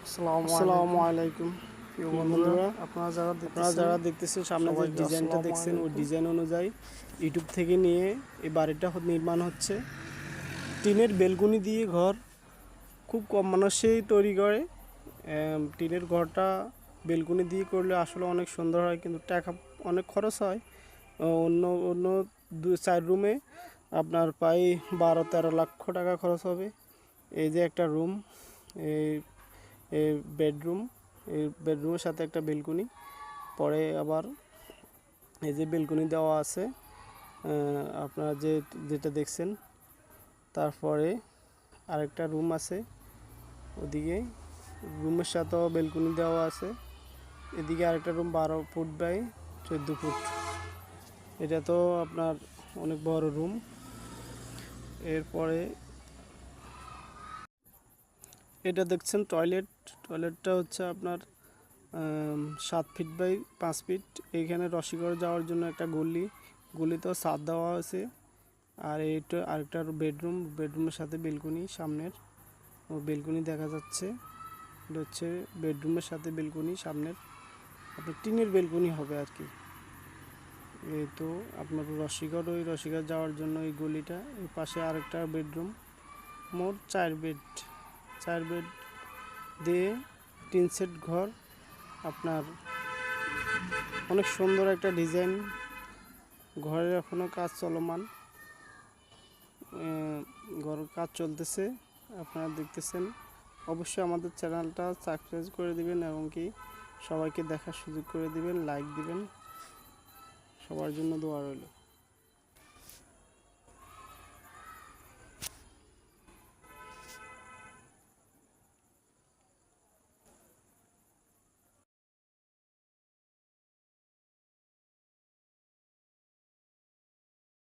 আসসালামু আলাইকুম প্রিয় বন্ধুরা, আপনারা যারা দেখতেছেন সামনে যে ডিজাইনটা দেখছেন ওই ডিজাইন অনুযায়ী ইউটিউব থেকে নিয়ে এই বাড়িটা নির্মাণ হচ্ছে। টিনের বেলকুনি দিয়ে ঘর খুব কম মানুষই তৈরি করে। টিনের ঘরটা বেলকুনি দিয়ে করলে আসলে অনেক সুন্দর হয়, কিন্তু টাকা অনেক খরচ হয়। অন্য অন্য 2-4 রুমে আপনার প্রায় 12-13 লক্ষ টাকা খরচ হবে। এই যে একটা রুম, এই বেডরুম, এই বেডরুমের সাথে একটা বেলকুনি, পরে আবার এই যে বেলকুনি দেওয়া আছে আপনারা যেটা দেখছেন। তারপরে আরেকটা রুম আছে ওদিকে, রুমের সাথেও বেলকুনি দেওয়া আছে। এদিকে আরেকটা রুম 12 ফুট বাই 14 ফুট। এটা তো আপনার অনেক বড় রুম। এরপরে এটা দেখছেন টয়লেটটা হচ্ছে আপনার 7 ফিট বাই 5 ফিট। এইখানে রসিকর যাওয়ার জন্য একটা গলিতেও ছাদ দেওয়া আছে। আর এইটা আরেকটা বেডরুমের সাথে বেলকুনি, সামনের বেলকুনি দেখা যাচ্ছে। এটা হচ্ছে বেডরুমের সাথে বেলকুনি, সামনের আপনার টিনের বেলকুনি হবে আর কি। এই তো আপনার রসিকর যাওয়ার জন্য এই গলিটা, এই পাশে আরেকটা বেডরুম। মোট 4 বেড দিয়ে 3 সেট ঘর। আপনার অনেক সুন্দর একটা ডিজাইন। ঘরের এখনও কাজ চলমান, ঘরের কাজ চলতেছে, আপনারা দেখতেছেন। অবশ্যই আমাদের চ্যানেলটা সাবস্ক্রাইব করে দিবেন এবং কি সবাইকে দেখার সুযোগ করে দিবেন, লাইক দিবেন। সবার জন্য দোয়া রইল।